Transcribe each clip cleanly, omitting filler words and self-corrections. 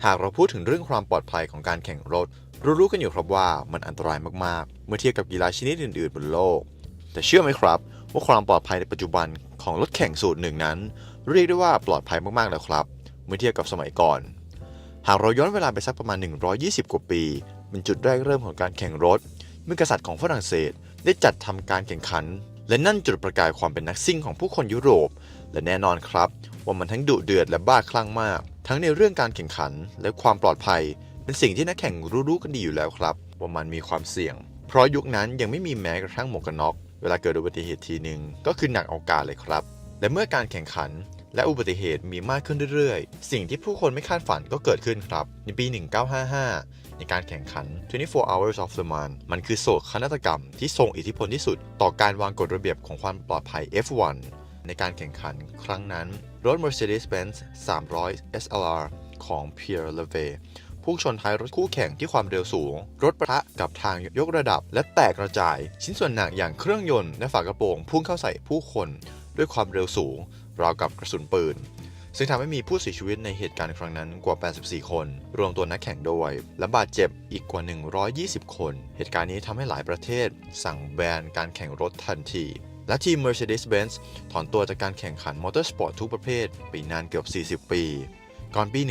หากเราพูดถึงเรื่องความปลอดภัยของการแข่งรถรู้กันอยู่ครับว่ามันอันตรายมากๆเมื่อเทียบกับกีฬาชนิดอื่นๆบนโลกแต่เชื่อไหมครับว่าความปลอดภัยในปัจจุบันของรถแข่งสูตรหนึ่งนั้นเรียกได้ว่าปลอดภัยมากๆแล้วครับเมื่อเทียบกับสมัยก่อนหากเราย้อนเวลาไปสักประมาณ120กว่าปีเป็นจุดแรกเริ่มของการแข่งรถเมื่อกษัตริย์ของฝรั่งเศสได้จัดทำการแข่งขันและนั่นจุดประกายความเป็นนักซิ่งของผู้คนยุโรปและแน่นอนครับว่ามันทั้งดุเดือดและบ้าคลั่งมากทั้งในเรื่องการแข่งขันและความปลอดภัยเป็นสิ่งที่นักแข่งรู้กันดีอยู่แล้วครับว่ามันมีความเสี่ยงเพราะยุคนั้นยังไม่มีแม้กระทั่งหมวกกันน็อกเวลาเกิดอุบัติเหตุทีหนึ่งก็คือหนักเอาการเลยครับและเมื่อการแข่งขันและอุบัติเหตุมีมากขึ้นเรื่อยๆสิ่งที่ผู้คนไม่คาดฝันก็เกิดขึ้นครับในปี 1955 ในการแข่งขัน 24 Hours of Le Mans มันคือโศกนาฏกรรมที่ทรงอิทธิพลที่สุดต่อการวางกฎระเบียบของความปลอดภัย F1 ในการแข่งขันครั้งนั้นรถ Mercedes-Benz 300 SLR ของ Pierre Levy พุ่งชนท้ายรถคู่แข่งที่ความเร็วสูงรถปะทะกับทางยกระดับและแตกกระจายชิ้นส่วนหนักอย่างเครื่องยนต์และฝากระโปรงพุ่งเข้าใส่ผู้คนด้วยความเร็วสูงราวกับกระสุนปืนซึ่งทำให้มีผู้เสียชีวิตในเหตุการณ์ครั้งนั้นกว่า 84 คนรวมตัวนักแข่งด้วยและบาดเจ็บอีกกว่า 120 คนเหตุการณ์นี้ทำให้หลายประเทศสั่งแบนการแข่งรถทันทีและทีม Mercedes-Benz ถอนตัวจากการแข่งขันมอเตอร์สปอร์ตทุกประเภทไปนานเกือบ 40 ปีก่อนปี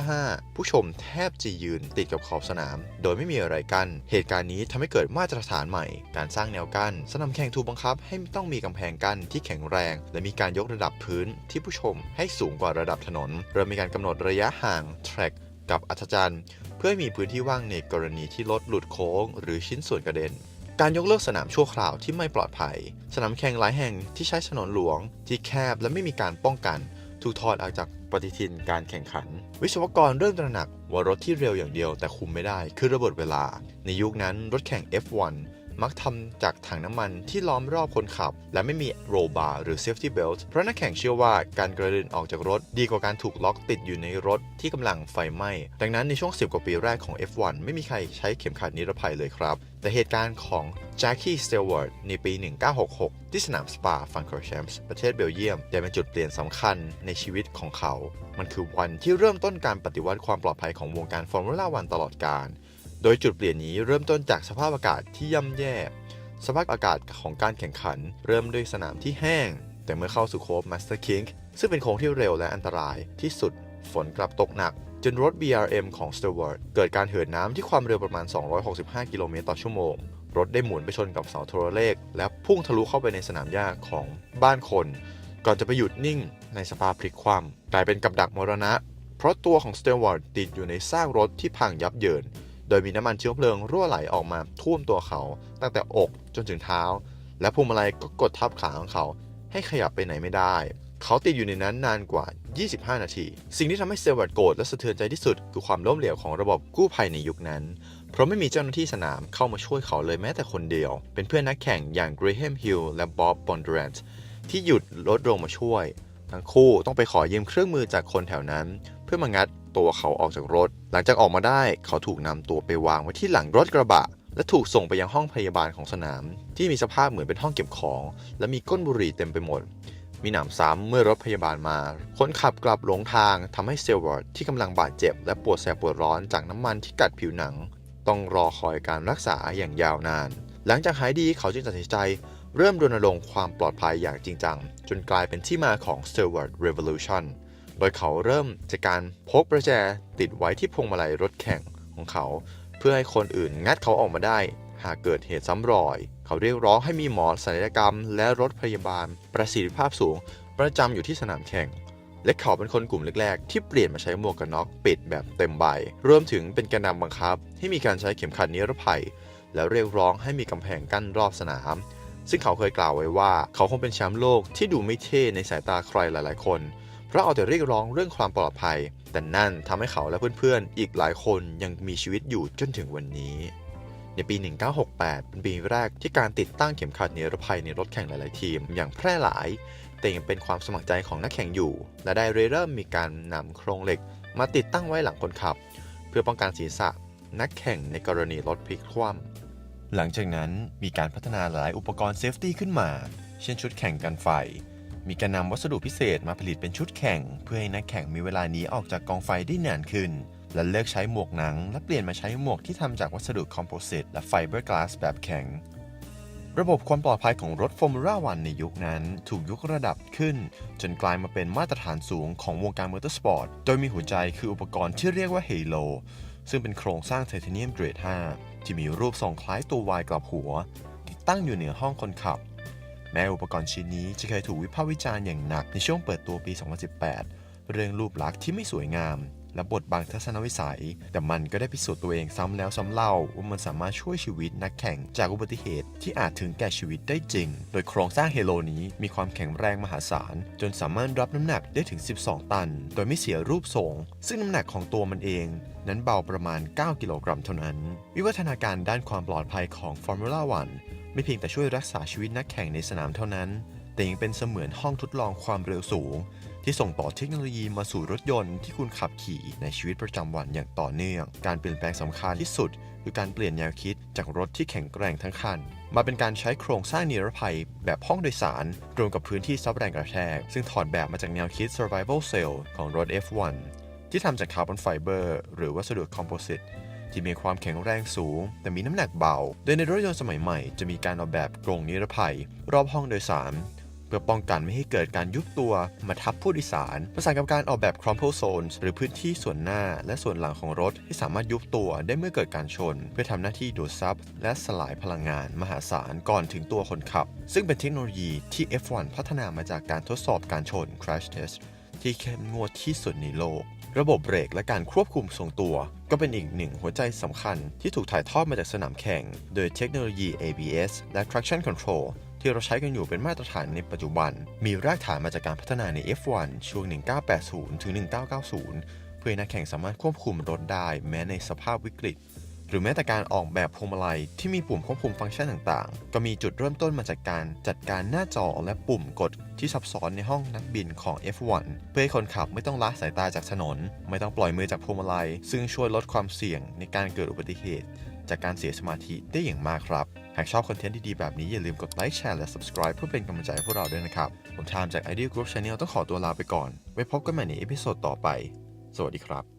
1955 ผู้ชมแทบจะยืนติดกับขอบสนามโดยไม่มีอะไรกั้นเหตุการณ์นี้ทำให้เกิดมาตรฐานใหม่การสร้างแนวกั้นสนามแข่งถูกบังคับให้ต้องมีกำแพงกั้นที่แข็งแรงและมีการยกระดับพื้นที่ผู้ชมให้สูงกว่าระดับถนนเริ่มมีการกำหนดระยะห่างแทร็กกับอัธจันทร์เพื่อให้มีพื้นที่ว่างในกรณีที่รถหลุดโค้งหรือชิ้นส่วนกระเด็นการยกเลิกสนามชั่วคราวที่ไม่ปลอดภัยสนามแข่งหลายแห่งที่ใช้ถนนหลวงที่แคบและไม่มีการป้องกันถูกถอดออกจากปฏิทินการแข่งขันวิศวกรเริ่มตระหนักว่ารถที่เร็วอย่างเดียวแต่คุมไม่ได้คือระเบิดเวลาในยุคนั้นรถแข่ง F1 มักทำจากถังน้ำมันที่ล้อมรอบคนขับและไม่มีโรบาร์หรือ Safety Belt เพราะนักแข่งเชื่อว่าการกระเด็นออกจากรถดีกว่าการถูกล็อกติดอยู่ในรถที่กำลังไฟไหม้ดังนั้นในช่วง10 กว่าปีแรกของ F1 ไม่มีใครใช้เข็มขัดนิรภัยเลยครับแต่เหตุการณ์ของ Jackie Stewart ในปี 1966 ที่สนามสปาฟังคอร์แชมป์ประเทศเบลเยียมได้เป็นจุดเปลี่ยนสำคัญในชีวิตของเขามันคือวันที่เริ่มต้นการปฏิวัติความปลอดภัยของวงการฟอร์มูล่าวันตลอดกาลโดยจุดเปลี่ยนนี้เริ่มต้นจากสภาพอากาศที่ย่ำแย่สภาพอากาศของการแข่งขันเริ่มด้วยสนามที่แห้งแต่เมื่อเข้าสู่โค้ง Master King ซึ่งเป็นโค้งที่เร็วและอันตรายที่สุดฝนกลับตกหนักจนรถ BRM ของ Stewart เกิดการเหินน้ำที่ความเร็วประมาณ 265 กิโลเมตรต่อชั่วโมงรถได้หมุนไปชนกับเสาโทรเลขและพุ่งทะลุเข้าไปในสนามหญ้าของบ้านคนก่อนจะไปหยุดนิ่งในสภาพพลิกคว่ำกลายเป็นกับดักมรณะเพราะตัวของ Stewart ติดอยู่ในซากรถที่พังยับเยินโดยมีน้ำมันเชื้อเพลิงรั่วไหลออกมาท่วมตัวเขาตั้งแต่อกจนถึงเท้าและพวงมาลัยก็กดทับขาของเขาให้ขยับไปไหนไม่ได้เขาติดอยู่ในนั้นนานกว่า 25 นาทีสิ่งที่ทำให้สเตวัร์ตโกรธและสะเทือนใจที่สุดคือความล้มเหลวของระบบกู้ภัยในยุคนั้นเพราะไม่มีเจ้าหน้าที่สนามเข้ามาช่วยเขาเลยแม้แต่คนเดียวเป็นเพื่อนนักแข่งอย่างเกรแฮมฮิลและบ๊อบบอนเดรนต์ที่หยุดรถลงมาช่วยทั้งคู่ต้องไปขอยืมเครื่องมือจากคนแถวนั้นเพื่อมางัดตัวเขาออกจากรถหลังจากออกมาได้เขาถูกนำตัวไปวางไว้ที่หลังรถกระบะและถูกส่งไปยังห้องพยาบาลของสนามที่มีสภาพเหมือนเป็นห้องเก็บของและมีก้นบุหรี่เต็มไปหมดมีหนำซ้ำเมื่อรถพยาบาลมาคนขับกลับหลงทางทำให้สเตวาร์ตที่กำลังบาดเจ็บและปวดแสบปวดร้อนจากน้ำมันที่กัดผิวหนังต้องรอคอยการรักษาอย่างยาวนานหลังจากหายดีเขาจึงตัดสินใจเริ่มรณรงค์ความปลอดภัยอย่างจริงจังจนกลายเป็นที่มาของ Stewart Revolution โดยเขาเริ่มจากการพกประแจติดไว้ที่พวงมาลัยรถแข่งของเขาเพื่อให้คนอื่นงัดเขาออกมาได้หากเกิดเหตุซ้ำรอยเขาเรียกร้องให้มีหมอศัลยกรรมและรถพยาบาลประสิทธิภาพสูงประจำอยู่ที่สนามแข่งและเขาเป็นคนกลุ่มแรกๆที่เปลี่ยนมาใช้หมวกกันน็อกปิดแบบเต็มใบรวมถึงเป็นแกนนำบังคับให้มีการใช้เข็มขัดนิรภัยและเรียกร้องให้มีกำแพงกั้นรอบสนามซึ่งเขาเคยกล่าวไว้ว่าเขาคงเป็นแชมป์โลกที่ดูไม่เท่ในสายตาใครหลายๆคนเพราะเอาแต่เรียกร้องเรื่องความปลอดภัยแต่นั่นทำให้เขาและเพื่อนๆอีกหลายคนยังมีชีวิตอยู่จนถึงวันนี้ในปี 1968 เป็นปีแรกที่การติดตั้งเข็มขัดนิรภัยในรถแข่งหลายๆทีมอย่างแพร่หลายแต่ยังเป็นความสมัครใจของนักแข่งอยู่และได้เริ่มมีการนำโครงเหล็กมาติดตั้งไว้หลังคนขับเพื่อป้องกันศีรษะนักแข่งในกรณีรถพลิกคว่ำหลังจากนั้นมีการพัฒนาหลายอุปกรณ์เซฟตี้ขึ้นมาเช่นชุดแข่งกันไฟมีการนำวัสดุพิเศษมาผลิตเป็นชุดแข่งเพื่อให้นักแข่งมีเวลาหนีออกจากกองไฟได้นานขึ้น และเลิกใช้หมวกหนังและเปลี่ยนมาใช้หมวกที่ทำจากวัสดุคอมโพสิตและไฟเบอร์กลาสแบบแข็งระบบความปลอดภัยของรถ Formula 1 ในยุคนั้นถูกยกระดับขึ้นจนกลายมาเป็นมาตรฐานสูงของวงการมอเตอร์สปอร์ตโดยมีหัวใจคืออุปกรณ์ที่เรียกว่า Halo ซึ่งเป็นโครงสร้างไทเทเนียมเกรด 5 ที่มีรูปทรงคล้ายตัว Y กลับหัวที่ตั้งอยู่เหนือห้องคนขับแม้อุปกรณ์ชิ้นนี้จะเคยถูกวิพากษ์วิจารณ์อย่างหนักในช่วงเปิดตัวปี 2018 เรื่องรูปลักษณ์ที่ไม่สวยงามและบทบังทัศนวิสัยแต่มันก็ได้พิสูจน์ตัวเองซ้ำแล้วซ้ำเล่าว่ามันสามารถช่วยชีวิตนักแข่งจากอุบัติเหตุที่อาจถึงแก่ชีวิตได้จริงโดยโครงสร้างเฮโลนี้มีความแข็งแรงมหาศาลจนสามารถรับน้ำหนักได้ถึง 12 ตันโดยไม่เสียรูปทรงซึ่งน้ำหนักของตัวมันเองนั้นเบาประมาณ 9 กิโลกรัมเท่านั้นวิวัฒนาการด้านความปลอดภัยของ Formula 1 ไม่เพียงแต่ช่วยรักษาชีวิตนักแข่งในสนามเท่านั้นแต่ยังเป็นเสมือนห้องทดลองความเร็วสูงที่ส่งต่อเทคโนโลยีมาสู่รถยนต์ที่คุณขับขี่ในชีวิตประจำวันอย่างต่อเนื่องการเปลี่ยนแปลงสำคัญที่สุดคือการเปลี่ยนแนวคิดจากรถที่แข็งแกร่งทั้งคันมาเป็นการใช้โครงสร้างนิรภัยแบบห้องโดยสารรวมกับพื้นที่ซับแรงกระแทกซึ่งถอดแบบมาจากแนวคิด Survival Cell ของรถ F1 ที่ทำจากคาร์บอนไฟเบอร์หรือวัสดุคอมโพสิตที่มีความแข็งแรงสูงแต่มีน้ำหนักเบาโดยในรถยนต์สมัยใหม่จะมีการออกแบบกรงนิรภัยรอบห้องโดยสารเพื่อป้องกันไม่ให้เกิดการยุบตัวมาทับผู้โดยสารประสานกับการออกแบบ crumple zones หรือพื้นที่ส่วนหน้าและส่วนหลังของรถที่สามารถยุบตัวได้เมื่อเกิดการชนเพื่อทำหน้าที่ดูดซับและสลายพลังงานมหาศาลก่อนถึงตัวคนขับซึ่งเป็นเทคโนโลยีที่ F1 พัฒนามาจากการทดสอบการชน crash test ที่เข้มงวดที่สุดในโลกระบบเบรกและการควบคุมทรงตัวก็เป็นอีกหนึ่งหัวใจสำคัญที่ถูกถ่ายทอดมาจากสนามแข่งโดยเทคโนโลยี ABS และ traction controlที่เราใช้กันอยู่เป็นมาตรฐานในปัจจุบันมีรากฐานมาจากการพัฒนาใน F1 ช่วง 1980 ถึง 1990 เพื่อให้นักแข่งสามารถควบคุมรถได้แม้ในสภาพวิกฤตหรือแม้แต่การออกแบบพวงมาลัยที่มีปุ่มควบคุมฟังก์ชันต่างๆก็มีจุดเริ่มต้นมาจากการจัดการหน้าจอและปุ่มกดที่ซับซ้อนในห้องนักบินของ F1 เพื่อให้คนขับไม่ต้องละสายตาจากถนนไม่ต้องปล่อยมือจากพวงมาลัยซึ่งช่วยลดความเสี่ยงในการเกิดอุบัติเหตุจากการเสียสมาธิได้อย่างมากครับหากชอบคอนเทนต์ดีๆแบบนี้อย่าลืมกดไลค์แชร์และ subscribe เพื่อเป็นกำลังใจให้พวกเราด้วยนะครับผมทามจาก Ideal Group Channel ต้องขอตัวลาไปก่อนไว้พบกันใหม่ในเอพิโซดต่อไปสวัสดีครับ